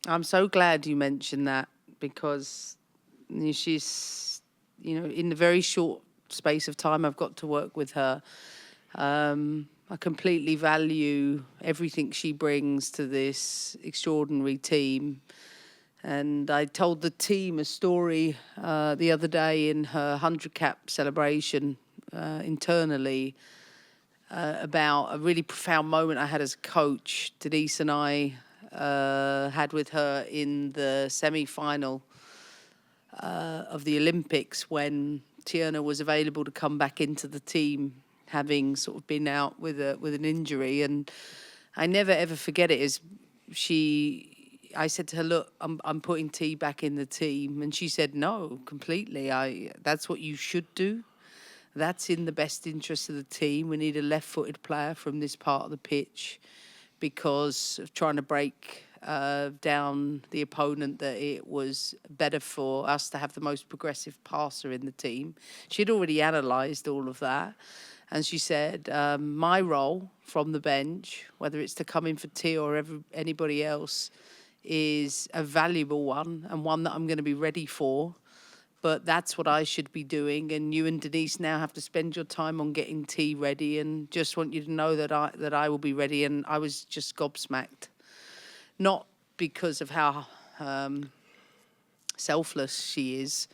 I'm so glad you mentioned that because she's, in the very short space of time I've got to work with her, I completely value everything she brings to this extraordinary team. And I told the team a story the other day in her 100 cap celebration internally about a really profound moment I had as a coach. Denise and I had with her in the semi-final of the Olympics when Tiana was available to come back into the team, having sort of been out with an injury. And I never ever forget it. I said to her, "Look, I'm putting T back in the team," and she said, "No, completely. That's what you should do. That's in the best interest of the team. We need a left-footed player from this part of the pitch because of trying to break down the opponent, that it was better for us to have the most progressive passer in the team." She'd already analysed all of that. And she said, my role from the bench, whether it's to come in for T or anybody else, is a valuable one and one that I'm going to be ready for. But that's what I should be doing. And you and Denise now have to spend your time on getting T ready. And just want you to know that I will be ready. And I was just gobsmacked. Not because of how selfless she is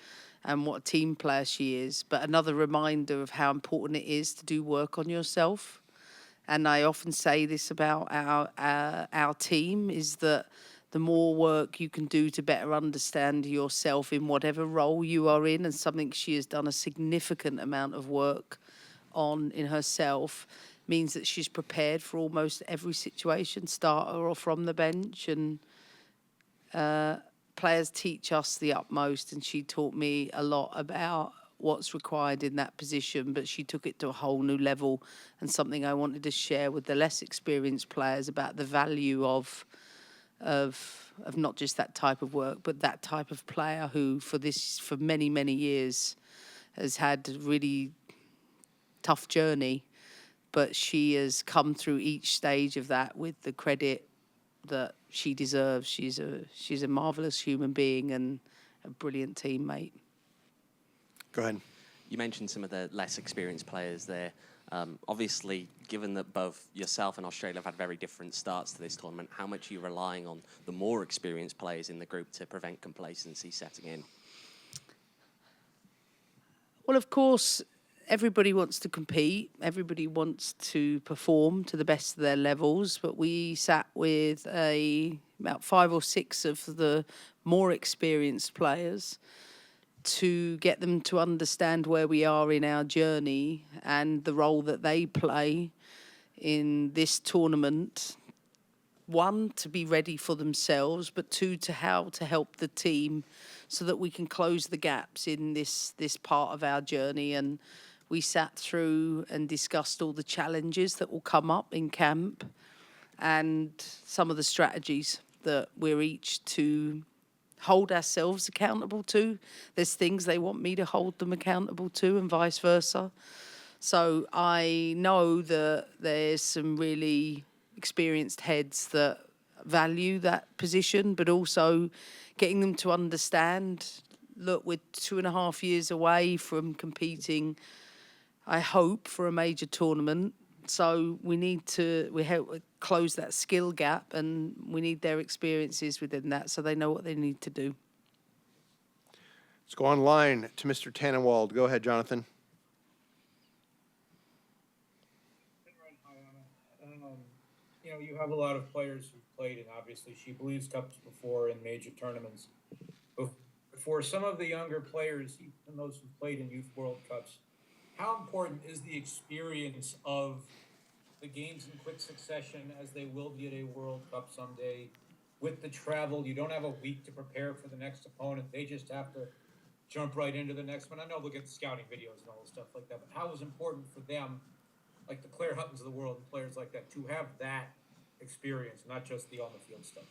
and what a team player she is, but another reminder of how important it is to do work on yourself. And I often say this about our team, is that the more work you can do to better understand yourself in whatever role you are in, and something she has done a significant amount of work on in herself, means that she's prepared for almost every situation, starter or from the bench. And players teach us the utmost, and she taught me a lot about what's required in that position, but she took it to a whole new level, and something I wanted to share with the less experienced players about the value of not just that type of work, but that type of player who for many, many years has had a really tough journey, but she has come through each stage of that with the credit that she deserves. She's a marvelous human being and a brilliant teammate. Go ahead. You mentioned some of the less experienced players there. Obviously, given that both yourself and Australia have had very different starts to this tournament, how much are you relying on the more experienced players in the group to prevent complacency setting in? Well, of course, everybody wants to compete. Everybody wants to perform to the best of their levels. But we sat with about 5 or 6 of the more experienced players to get them to understand where we are in our journey and the role that they play in this tournament. 1, to be ready for themselves, but 2, to how to help the team so that we can close the gaps in this part of our journey. And we sat through and discussed all the challenges that will come up in camp and some of the strategies that we're each to hold ourselves accountable to. There's things they want me to hold them accountable to, and vice versa. So I know that there's some really experienced heads that value that position, but also getting them to understand, look, we're 2.5 years away from competing, I hope, for a major tournament. So we help close that skill gap, and we need their experiences within that so they know what they need to do. Let's go online to Mr. Tannenwald. Go ahead, Jonathan. You have a lot of players who've played in, obviously, SheBelieves Cups before in major tournaments. But for some of the younger players, even those who've played in Youth World Cups, how important is the experience of the games in quick succession, as they will be at a World Cup someday? With the travel, you don't have a week to prepare for the next opponent. They just have to jump right into the next one. I know they'll get the scouting videos and all this stuff like that, but how is it important for them, like the Claire Huttons of the world and players like that, to have that experience, not just the on-the-field stuff?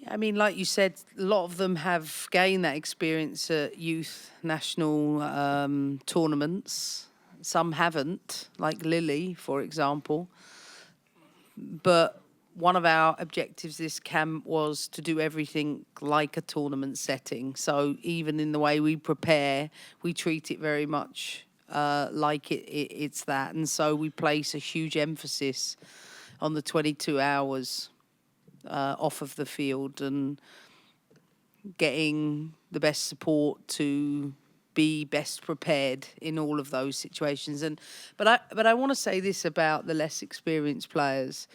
I mean, like you said, a lot of them have gained that experience at youth national tournaments. Some haven't, like Lily, for example. But one of our objectives this camp was to do everything like a tournament setting. So even in the way we prepare, we treat it very much like it's that. And so we place a huge emphasis on the 22 hours off of the field and getting the best support to be best prepared in all of those situations. But I want to say this about the less experienced players.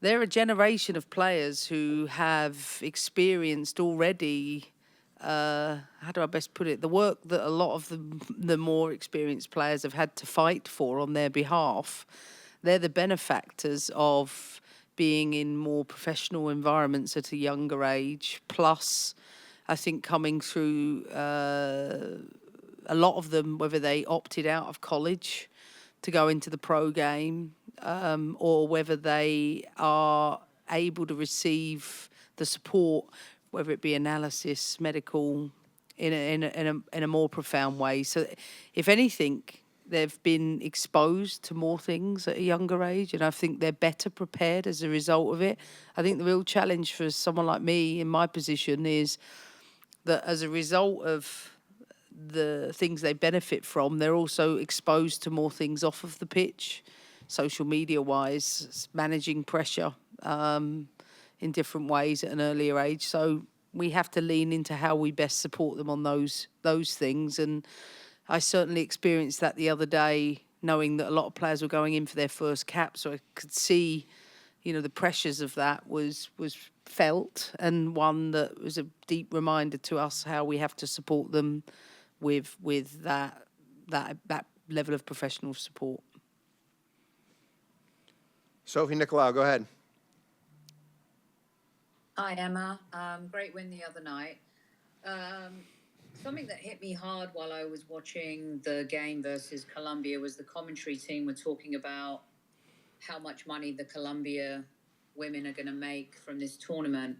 They're a generation of players who have experienced already, how do I best put it, the work that a lot of the more experienced players have had to fight for on their behalf. They're the benefactors of being in more professional environments at a younger age. Plus, I think coming through, a lot of them, whether they opted out of college to go into the pro game, or whether they are able to receive the support, whether it be analysis, medical, in a more profound way. So, if anything, they've been exposed to more things at a younger age, and I think they're better prepared as a result of it. I think the real challenge for someone like me in my position is that as a result of the things they benefit from, they're also exposed to more things off of the pitch, social media wise, managing pressure in different ways at an earlier age. So we have to lean into how we best support them on those things. And I certainly experienced that the other day, knowing that a lot of players were going in for their first cap. So I could see, the pressures of that was felt, and one that was a deep reminder to us how we have to support them with that level of professional support. Sophie Nicolau, go ahead. Hi, Emma. Great win the other night. Something that hit me hard while I was watching the game versus Colombia was the commentary team were talking about how much money the Colombia women are going to make from this tournament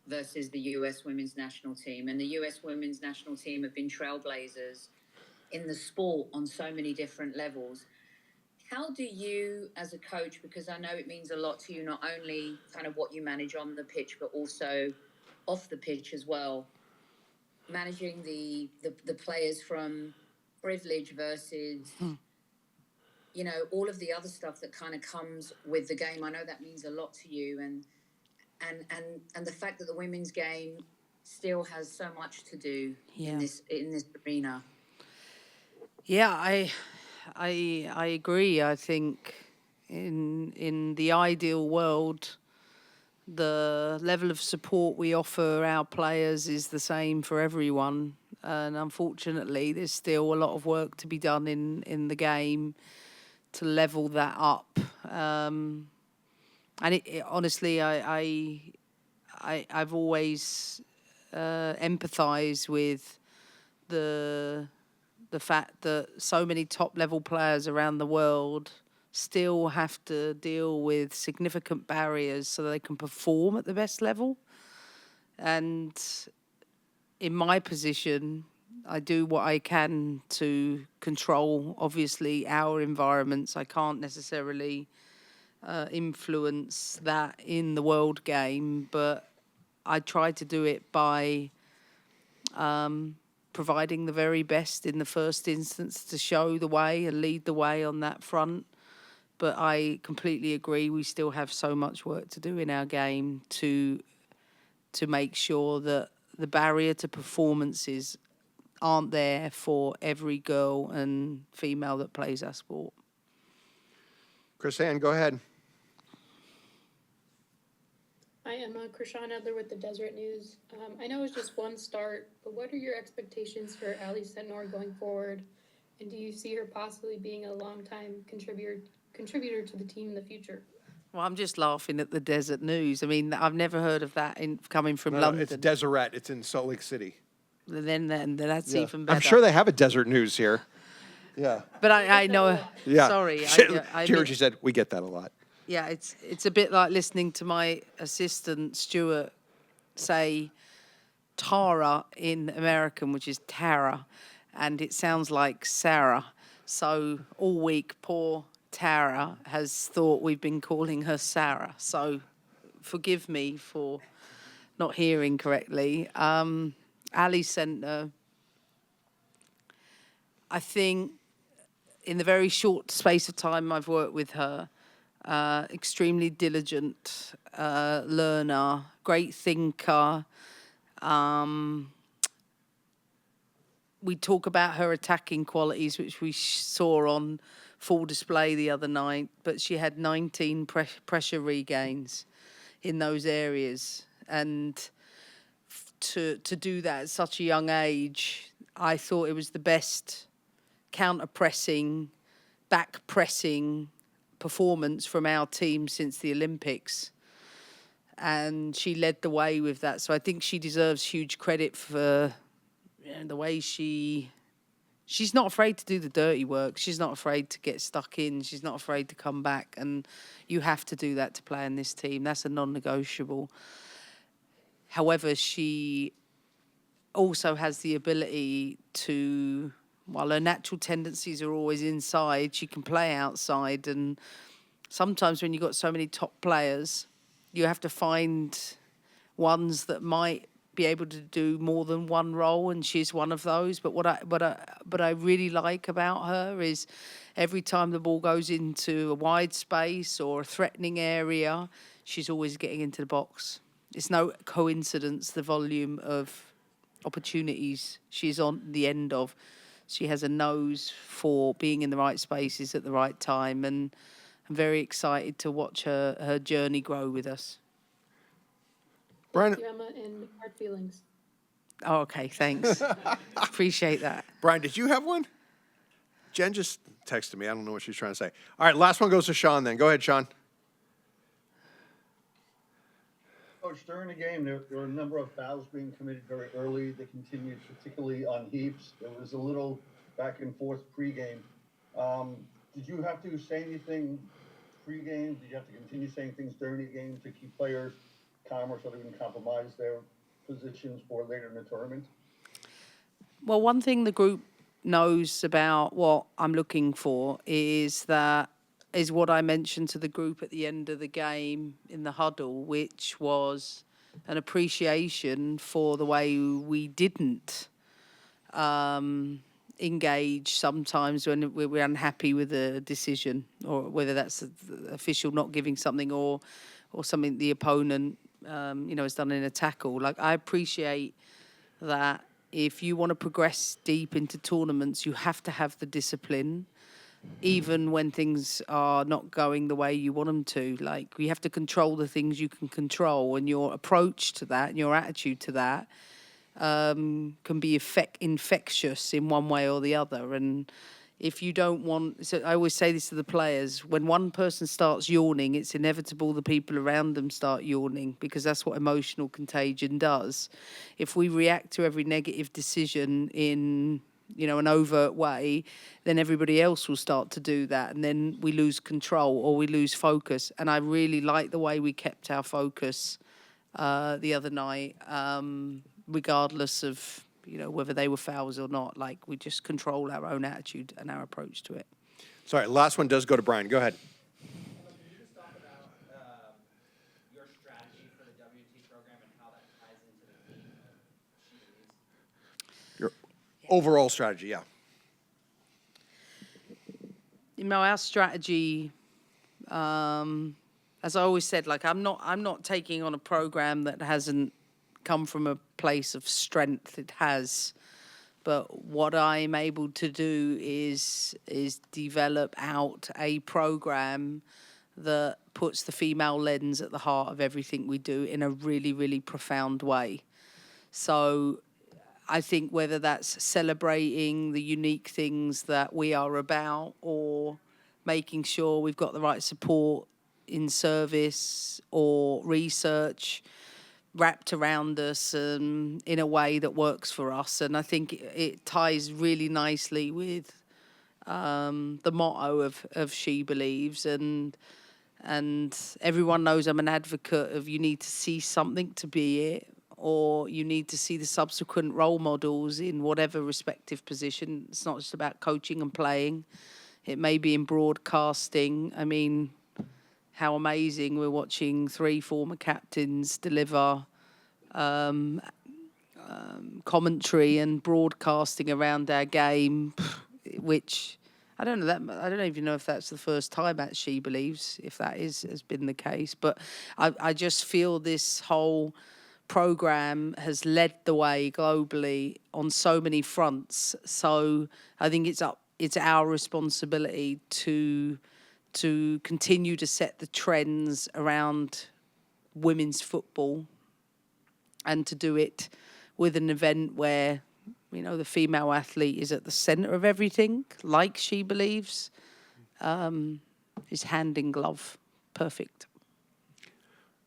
versus the US women's national team. And the US women's national team have been trailblazers in the sport on so many different levels. How do you, as a coach, because I know it means a lot to you, not only kind of what you manage on the pitch, but also off the pitch as well, managing the players from privilege versus, all of the other stuff that kind of comes with the game. I know that means a lot to you, and the fact that the women's game still has so much to do in this arena. Yeah, I agree. I think in the ideal world, the level of support we offer our players is the same for everyone. And unfortunately, there's still a lot of work to be done in the game to level that up. And honestly, I've always empathized with the fact that so many top level players around the world still have to deal with significant barriers so they can perform at the best level. And in my position, I do what I can to control, obviously, our environments. I can't necessarily influence that in the world game, but I try to do it by providing the very best in the first instance to show the way and lead the way on that front. But I completely agree, we still have so much work to do in our game to make sure that the barrier to performances aren't there for every girl and female that plays our sport. Chris-Ann, go ahead. Hi, Emma. Krishan Edler with the Deseret News. I know it's just one start, but what are your expectations for Ali Senor going forward? And do you see her possibly being a long-time contributor to the team in the future? Well, I'm just laughing at the Desert News. I mean, I've never heard of that coming from London. It's Deseret. It's in Salt Lake City. Then that's even better. I'm sure they have a Desert News here. Yeah. But I know. Yeah. Sorry. She said we get that a lot. Yeah, it's a bit like listening to my assistant Stuart say Tara in American, which is Tara, and it sounds like Sarah. So all week, poor Tara has thought we've been calling her Sarah. So forgive me for not hearing correctly. Ali Centre, I think in the very short space of time I've worked with her, extremely diligent learner, great thinker. We talk about her attacking qualities, which we saw on full display the other night, but she had 19 pressure regains in those areas. And to do that at such a young age, I thought it was the best counter-pressing, back-pressing performance from our team since the Olympics. And she led the way with that. So I think she deserves huge credit for the way she's not afraid to do the dirty work. She's not afraid to get stuck in. She's not afraid to come back. And you have to do that to play in this team. That's a non-negotiable. However, she also has the ability to, while her natural tendencies are always inside, she can play outside. And sometimes when you've got so many top players, you have to find ones that might be able to do more than one role, and she's one of those. But what I really like about her is every time the ball goes into a wide space or a threatening area, she's always getting into the box. It's no coincidence the volume of opportunities she's on the end of. She has a nose for being in the right spaces at the right time, and I'm very excited to watch her journey grow with us. Brian, Thank you, Emma, and hard feelings. Oh, okay, thanks. Appreciate that. Brian, did you have one? Jen just texted me. I don't know what she's trying to say. All right, last one goes to Sean then. Go ahead, Sean. Coach, during the game, there were a number of fouls being committed very early. They continued, particularly on Heaps. There was a little back and forth pregame. Did you have to say anything pregame? Did you have to continue saying things during the game to keep players calmer so they wouldn't compromise their positions for later in the tournament? Well, one thing the group knows about what I'm looking for is what I mentioned to the group at the end of the game in the huddle, which was an appreciation for the way we didn't engage sometimes when we're unhappy with a decision, or whether that's the official not giving something or something the opponent has done in a tackle. Like, I appreciate that if you want to progress deep into tournaments, you have to have the discipline, even when things are not going the way you want them to. Like, you have to control the things you can control, and your approach to that and your attitude to that can be infectious in one way or the other. And if you don't want, so I always say this to the players, when one person starts yawning, it's inevitable the people around them start yawning, because that's what emotional contagion does. If we react to every negative decision in an overt way, then everybody else will start to do that, and then we lose control or we lose focus. And I really like the way we kept our focus the other night, regardless of whether they were fouls or not. Like, we just control our own attitude and our approach to it. Sorry, last one does go to Brian. Go ahead. Can you just talk about your strategy for the WNT program and how that ties into the theme of SheBelieves? Your overall strategy, yeah. Our strategy, as I always said, like, I'm not taking on a program that hasn't come from a place of strength. It has. But what I'm able to do is develop out a program that puts the female lens at the heart of everything we do in a really, really profound way. So I think whether that's celebrating the unique things that we are about, or making sure we've got the right support in service or research wrapped around us in a way that works for us. And I think it ties really nicely with the motto of SheBelieves, and everyone knows I'm an advocate of, you need to see something to be it, or you need to see the subsequent role models in whatever respective position. It's not just about coaching and playing. It may be in broadcasting. I mean, how amazing we're watching 3 former captains deliver commentary and broadcasting around our game, which I don't even know if that's the first time at SheBelieves, if that has been the case. But I just feel this whole program has led the way globally on so many fronts. So I think it's our responsibility to continue to set the trends around women's football, and to do it with an event where, you know, the female athlete is at the center of everything, like SheBelieves, is hand in glove. Perfect.